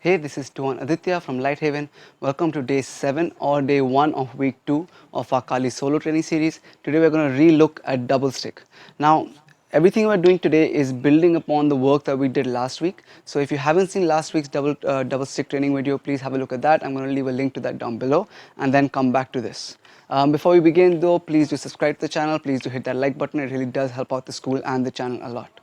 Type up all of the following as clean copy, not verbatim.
Hey, this is Tuhon Aditya from LightHaven. Welcome to day 7 or day 1 of week 2 of our Kali solo training series. Today we're going to re-look at double stick. Now, everything we're doing today is building upon the work that we did last week. So if you haven't seen last week's double stick training video, please have a look at that. I'm going to leave a link to that down below and then come back to this. Before we begin though, please do subscribe to the channel. Please do hit that like button. It really does help out the school and the channel a lot.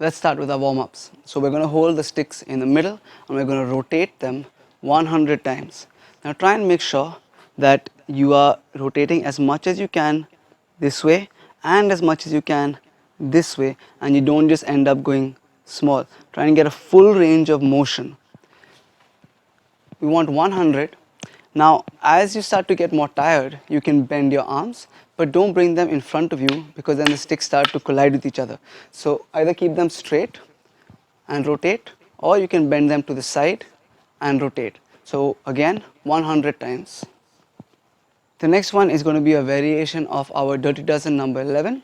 Let's start with our warm-ups. So we're going to hold the sticks in the middle and we're going to rotate them 100 times. Now try and make sure that you are rotating as much as you can this way and as much as you can this way, and you don't just end up going small. Try and get a full range of motion. We want 100. Now as you start to get more tired, you can bend your arms, but don't bring them in front of you because then the sticks start to collide with each other. So either keep them straight and rotate, or you can bend them to the side and rotate. So again, 100 times. The next one is going to be a variation of our dirty dozen number 11.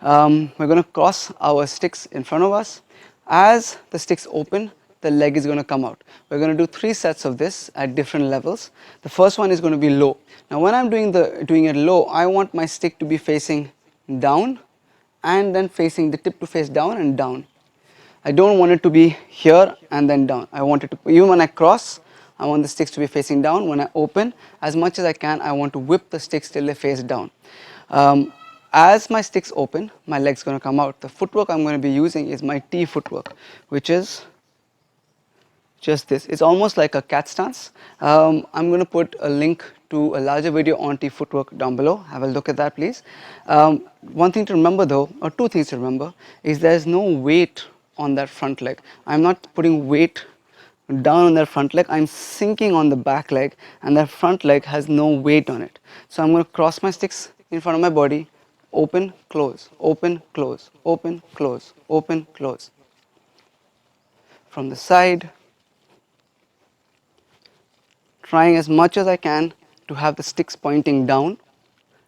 We're going to cross our sticks in front of us. As the sticks open, the leg is going to come out. We're going to do 3 sets of this at different levels. The first one is going to be low. Now when I'm doing it low, I want my stick to be facing down and then facing the tip to face down and down. I don't want it to be here and then down. I want it to, even when I cross, I want the sticks to be facing down. When I open, as much as I can, I want to whip the sticks till they face down. As my sticks open, my leg's going to come out. The footwork I'm going to be using is my T footwork, which is just this. It's almost like a cat stance. I'm going to put a link to a larger video on T footwork down below. Have a look at that, please. One thing to remember though, or 2 things to remember, is there's no weight on that front leg. I'm not putting weight down on that front leg. I'm sinking on the back leg, and that front leg has no weight on it. So I'm going to cross my sticks in front of my body, open, close, open, close, open, close, open, close. From the side, trying as much as I can to have the sticks pointing down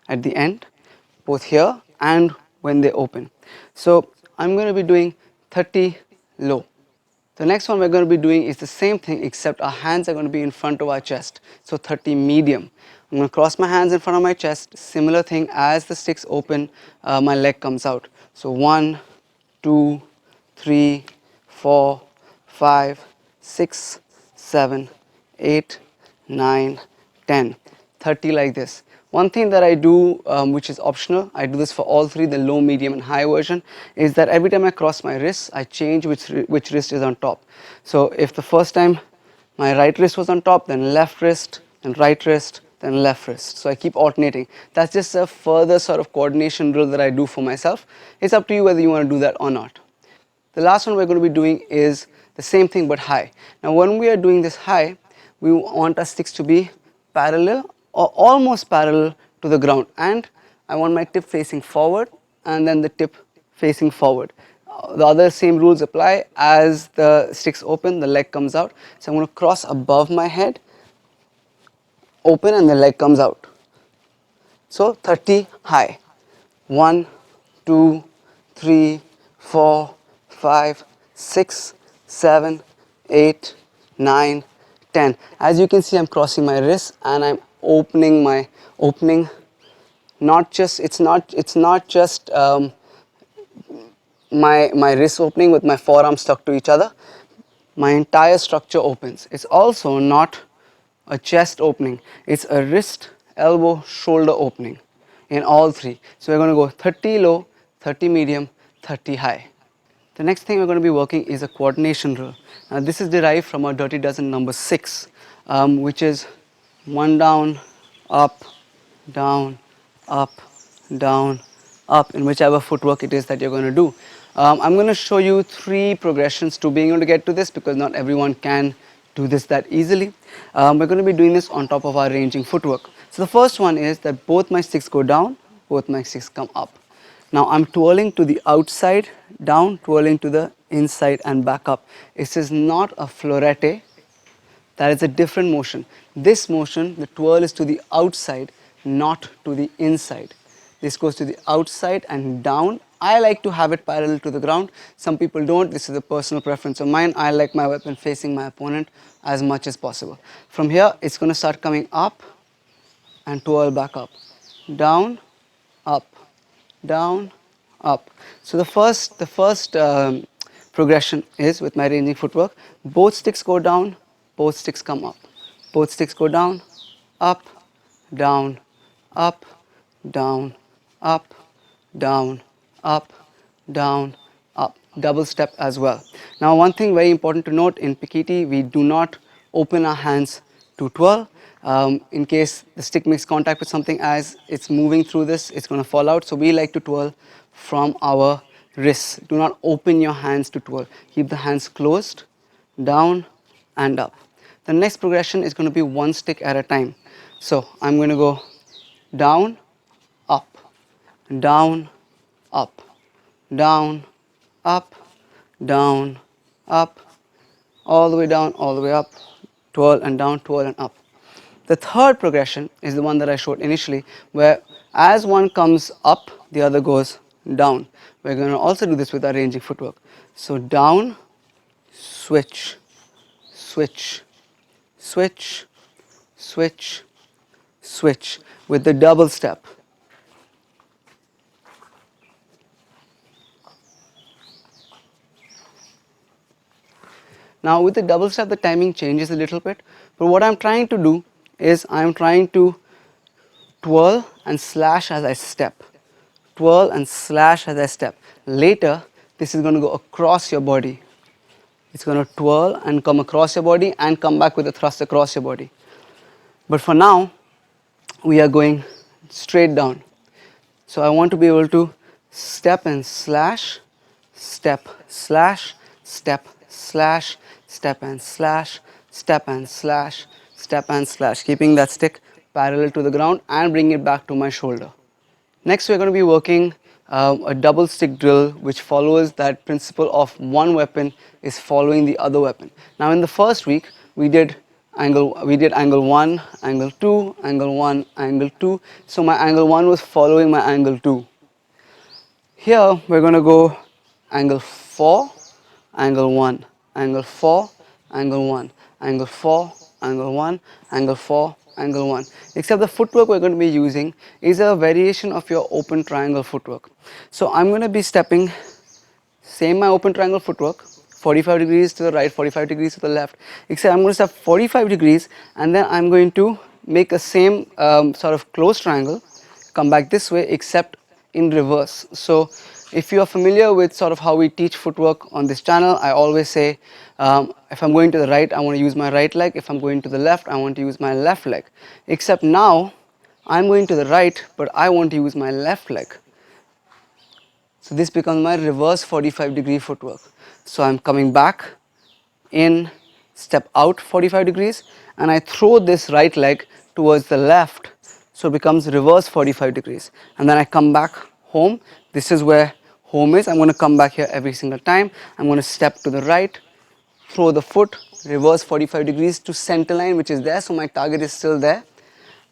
at the end, both here and when they open. So I'm going to be doing 30 low. The next one we're going to be doing is the same thing, except our hands are going to be in front of our chest. So 30 medium. I'm going to cross my hands in front of my chest. Similar thing, as the sticks open, my leg comes out. So 1, 2, 3, 4, 5, 6, 7, 8, 9, 10, 30 like this. One thing that I do, which is optional, I do this for all 3, the low, medium and high version, is that every time I cross my wrists, I change which wrist is on top. So if the first time my right wrist was on top, then left wrist, then right wrist, then left wrist. So I keep alternating. That's just a further sort of coordination drill that I do for myself. It's up to you whether you want to do that or not. The last one we're going to be doing is the same thing but high. Now when we are doing this high, we want our sticks to be parallel or almost parallel to the ground, and I want my tip facing forward and then the tip facing forward. The other same rules apply. As the sticks open, the leg comes out. So I'm going to cross above my head, open, and the leg comes out. So 30 high. 1, 2, 3, 4, 5, 6, 7, 8, 9, 10. As you can see, I'm crossing my wrists and I'm opening not just my wrist opening with my forearms stuck to each other. My entire structure opens. It's also not a chest opening. It's a wrist, elbow, shoulder opening in all 3. So we're going to go 30 low, 30 medium, 30 high. The next thing we're going to be working is a coordination drill. Now this is derived from our dirty dozen number 6, which is 1 down, up, down, up, down, up, in whichever footwork it is that you're going to do. I'm going to show you 3 progressions to being able to get to this, because not everyone can do this that easily. We're going to be doing this on top of our ranging footwork. So the first one is that both my sticks go down, both my sticks come up. Now I'm twirling to the outside, down, twirling to the inside and back up. This is not a florete. That is a different motion. This motion, the twirl, is to the outside, not to the inside. This goes to the outside and down I like to have it parallel to the ground. Some people don't. This is a personal preference of mine. I like my weapon facing my opponent as much as possible. From here, it's going to start coming up and twirl back up, down, up, down, up. So the first progression is with my ranging footwork. Both sticks go down, both sticks come up. Both sticks go down, up, down, up, down, up, down, up, down, up. Double step as well. Now one thing very important to note, in Pekiti we do not open our hands to twirl. In case the stick makes contact with something as it's moving through this, it's going to fall out. So we like to twirl from our wrists. Do not open your hands to twirl. Keep the hands closed, down and up. The next progression is going to be one stick at a time. So I'm going to go down, up, down, up, down, up, down, up, all the way down, all the way up, twirl and down, twirl and up. The third progression is the one that I showed initially, where as one comes up, the other goes down. We're going to also do this with our ranging footwork. So down, switch, switch, switch, switch, switch with the double step. Now with the double step the timing changes a little bit, but what I'm trying to do is I'm trying to twirl and slash as I step. Twirl and slash as I step. Later this is going to go across your body. It's going to twirl and come across your body and come back with a thrust across your body. But for now we are going straight down. So I want to be able to step and slash, step, slash, step, slash, step and slash, step and slash, step and slash, keeping that stick parallel to the ground and bring it back to my shoulder. Next we're going to be working a double stick drill which follows that principle of one weapon is following the other weapon. Now in the first week we did angle 1, angle 2, angle 1, angle 2. So my angle 1 was following my angle 2. Here we're going to go angle 4, angle 1, angle 4, angle 1, angle 4, angle 1, angle 4, angle 1. Except the footwork we're going to be using is a variation of your open triangle footwork. So I'm going to be stepping same my open triangle footwork, 45 degrees to the right, 45 degrees to the left, except I'm going to step 45 degrees and then I'm going to make a same sort of closed triangle, come back this way except in reverse. So if you are familiar with sort of how we teach footwork on this channel, I always say if I'm going to the right, I want to use my right leg. If I'm going to the left, I want to use my left leg. Except now, I'm going to the right, but I want to use my left leg. So this becomes my reverse 45-degree footwork. So I'm coming back in, step out 45 degrees, and I throw this right leg towards the left. So it becomes reverse 45 degrees. And then I come back home. This is where home is. I'm going to come back here every single time. I'm going to step to the right, throw the foot, reverse 45 degrees to center line which is there. So my target is still there.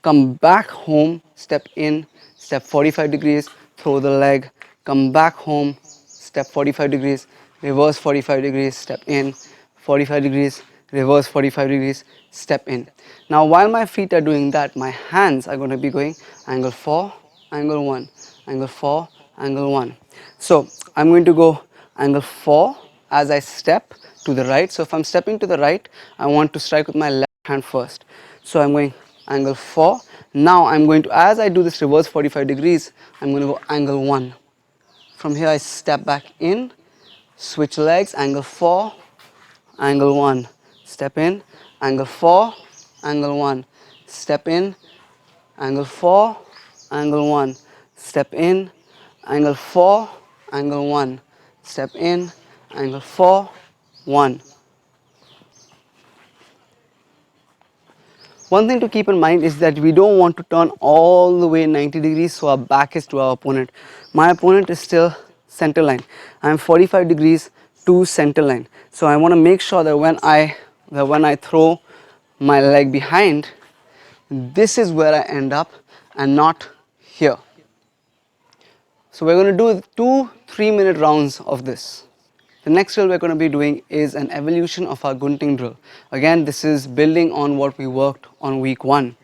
Come back home, step in, step 45 degrees, throw the leg, come back home, step 45 degrees, reverse 45 degrees, step in, 45 degrees, reverse 45 degrees, step in. Now while my feet are doing that, my hands are going to be going angle 4, angle 1, angle 4, angle 1. So I'm going to go angle 4 as I step to the right. So if I'm stepping to the right, I want to strike with my left hand first. So I'm going angle 4. Now I'm going to, as I do this reverse 45 degrees, I'm going to go angle 1. From here I step back in, switch legs, angle 4, angle 1, step in, angle 4, angle 1, step in, angle 4, angle 1, step in, angle 4, angle 1, step in, angle 4, 1. One thing to keep in mind is that we don't want to turn all the way 90 degrees so our back is to our opponent. My opponent is still center line. I am 45 degrees to center line. So I want to make sure that when I throw my leg behind, this is where I end up and not here. So we're going to do 2 3-minute rounds of this. The next drill we're going to be doing is an evolution of our gunting drill. Again, this is building on what we worked on week 1.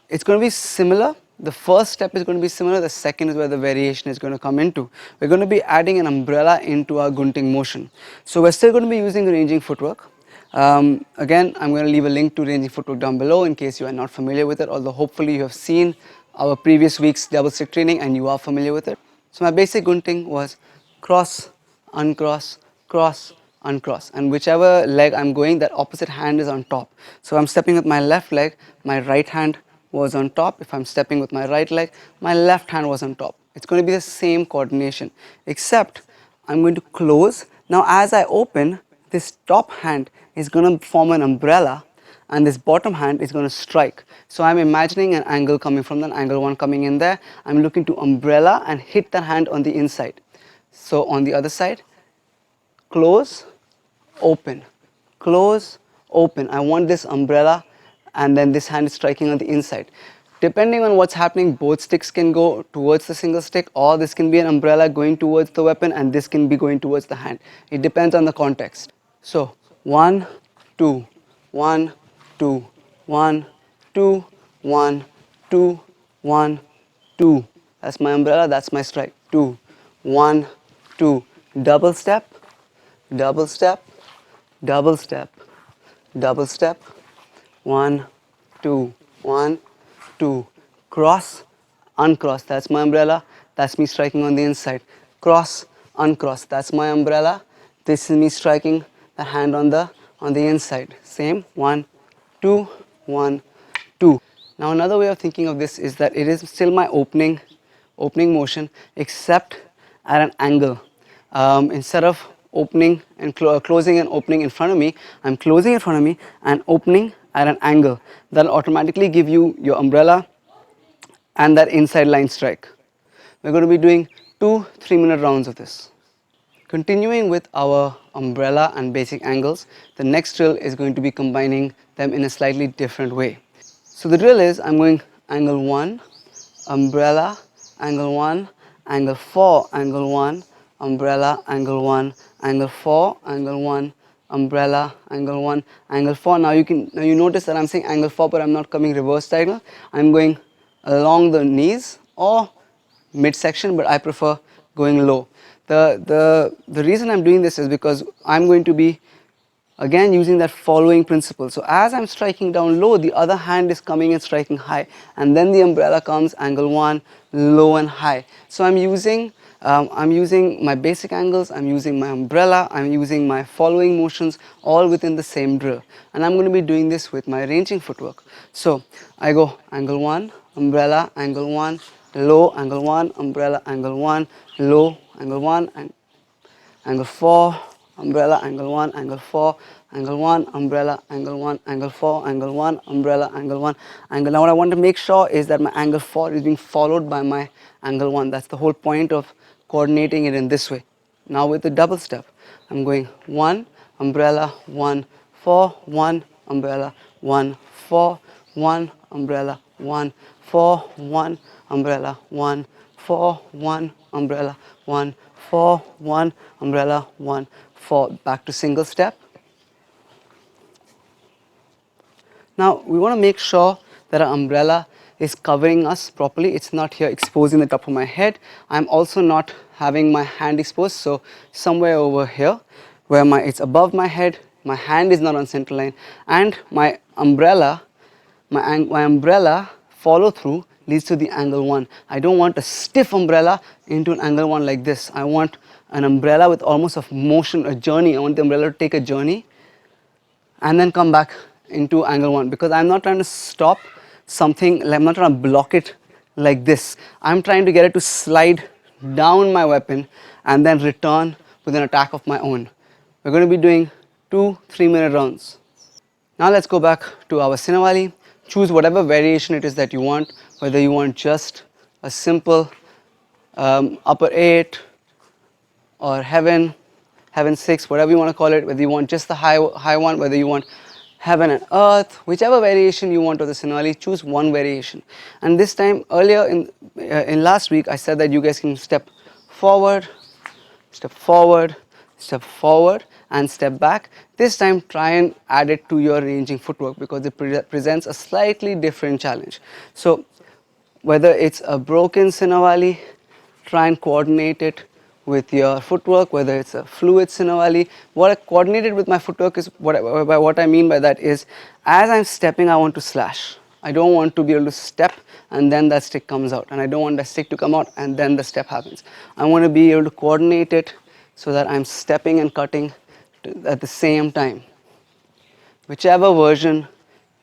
It's going to be similar. The first step is going to be similar. The second is where the variation is going to come into. We're going to be adding an umbrella into our gunting motion. So we're still going to be using ranging footwork. Again, I'm going to leave a link to ranging footwork down below in case you are not familiar with it, although hopefully you have seen our previous week's double stick training and you are familiar with it. So my basic gunting was cross, uncross, cross, uncross, and whichever leg I'm going, that opposite hand is on top. So I'm stepping with my left leg, my right hand was on top. If I'm stepping with my right leg, my left hand was on top. It's going to be the same coordination, except I'm going to close. Now as I open, this top hand is going to form an umbrella and this bottom hand is going to strike. So I'm imagining an angle coming from that, angle 1 coming in there. I'm looking to umbrella and hit the hand on the inside. So on the other side, close, open, close, open. I want this umbrella and then this hand is striking on the inside. Depending on what's happening, both sticks can go towards the single stick, or this can be an umbrella going towards the weapon and this can be going towards the hand. It depends on the context. So 1, 2, 1, 2, 1, 2, 1, 2, 1, 2. That's my umbrella, that's my strike. 2, 1, 2. Double step, double step, double step, double step. 1, 2, 1, 2. Cross, uncross. That's my umbrella. That's me striking on the inside. Cross, uncross. That's my umbrella. This is me striking the hand on the inside. Same. 1, 2, 1, 2. Now another way of thinking of this is that it is still my opening motion, except at an angle. Instead of opening and closing and opening in front of me, I'm closing in front of me and opening at an angle. That will automatically give you your umbrella and that inside line strike. We're going to be doing 2 3-minute rounds of this. Continuing with our umbrella and basic angles, the next drill is going to be combining them in a slightly different way. So the drill is, I'm going angle 1, umbrella, angle 1, angle 4, angle 1, umbrella, angle 1, angle 4, angle 1, umbrella, angle 1, angle 4. Now you notice that I'm saying angle 4, but I'm not coming reverse diagonal. I'm going along the knees or midsection, but I prefer going low. The reason I'm doing this is because I'm going to be again using that following principle. So as I'm striking down low, the other hand is coming and striking high, and then the umbrella comes angle 1, low and high. So I'm using my basic angles, I'm using my umbrella, I'm using my following motions, all within the same drill. And I'm going to be doing this with my ranging footwork. So I go angle 1, umbrella, angle 1, low, angle 1, umbrella, angle 1, low, angle 1, and angle 4, umbrella, angle 1, angle 4, angle 1, umbrella, angle 1, angle 4, angle 1, umbrella, angle 1, angle. Now what I want to make sure is that my angle 4 is being followed by my angle 1. That's the whole point of coordinating it in this way. Now with the double step, I'm going 1, umbrella, 1, 4, 1, umbrella, 1, 4, 1, umbrella, 1, 4, 1, umbrella, 1, 4, 1, umbrella, 1, 4, 1, umbrella, 1, 4. Back to single step. Now we want to make sure that our umbrella is covering us properly. It's not here exposing the top of my head. I'm also not having my hand exposed, so somewhere over here where it's above my head, my hand is not on center line, and my umbrella follow through leads to the angle 1. I don't want a stiff umbrella into an angle 1 like this. I want an umbrella with almost a motion, a journey. I want the umbrella to take a journey and then come back into angle 1, because I'm not trying to stop something, I'm not trying to block it like this. I'm trying to get it to slide down my weapon and then return with an attack of my own. We're going to be doing 2 3-minute rounds. Now let's go back to our Sinawali. Choose whatever variation it is that you want, whether you want just a simple upper 8 or heaven 6, whatever you want to call it, whether you want just the high one, whether you want heaven and earth, whichever variation you want of the Sinwali, choose one variation. And this time, earlier in last week, I said that you guys can step forward, step forward, step forward, and step back. This time, try and add it to your ranging footwork because it presents a slightly different challenge. So, whether it's a broken Sinawali, try and coordinate it with your footwork, whether it's a fluid Sinawali. What I coordinated with my footwork is, what I mean by that is, as I'm stepping, I want to slash. I don't want to be able to step and then that stick comes out, and I don't want that stick to come out and then the step happens. I want to be able to coordinate it so that I'm stepping and cutting at the same time. Whichever version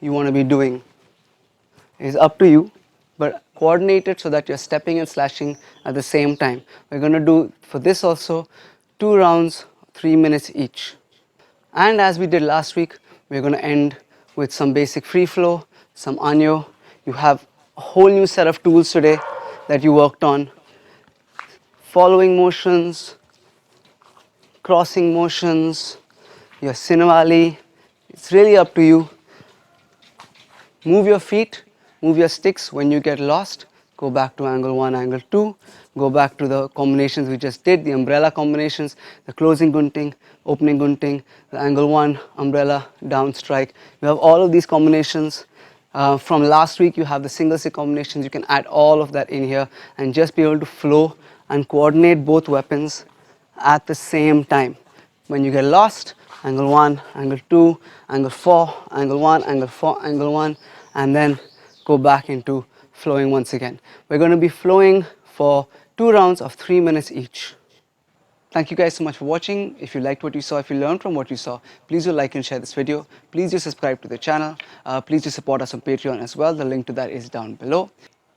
you want to be doing is up to you, but coordinate it so that you're stepping and slashing at the same time. We're going to do for this also 2 rounds, 3 minutes each. And as we did last week, we're going to end with some basic free flow, some Anyo. You have a whole new set of tools today that you worked on. Following motions, crossing motions, your Sinwali. It's really up to you. Move your feet, move your sticks when you get lost. Go back to angle 1, angle 2. Go back to the combinations we just did, the umbrella combinations, the closing gunting, opening gunting, the angle 1, umbrella, down strike. You have all of these combinations. From last week, you have the single stick combinations. You can add all of that in here and just be able to flow and coordinate both weapons at the same time. When you get lost, angle 1, angle 2, angle 4, angle 1, angle 4, angle 1, and then go back into flowing once again. We're going to be flowing for 2 rounds of 3 minutes each. Thank you guys so much for watching. If you liked what you saw, if you learned from what you saw, please do like and share this video. Please do subscribe to the channel. Please do support us on Patreon as well. The link to that is down below.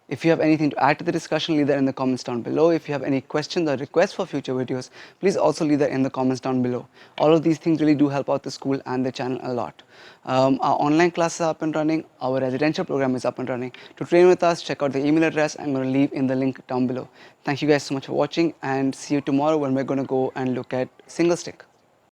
If you have anything to add to the discussion, leave that in the comments down below. If you have any questions or requests for future videos, please also leave that in the comments down below. All of these things really do help out the school and the channel a lot. Our online classes are up and running. Our residential program is up and running. To train with us, check out the email address I'm going to leave in the link down below. Thank you guys so much for watching, and see you tomorrow when we're going to go and look at single stick.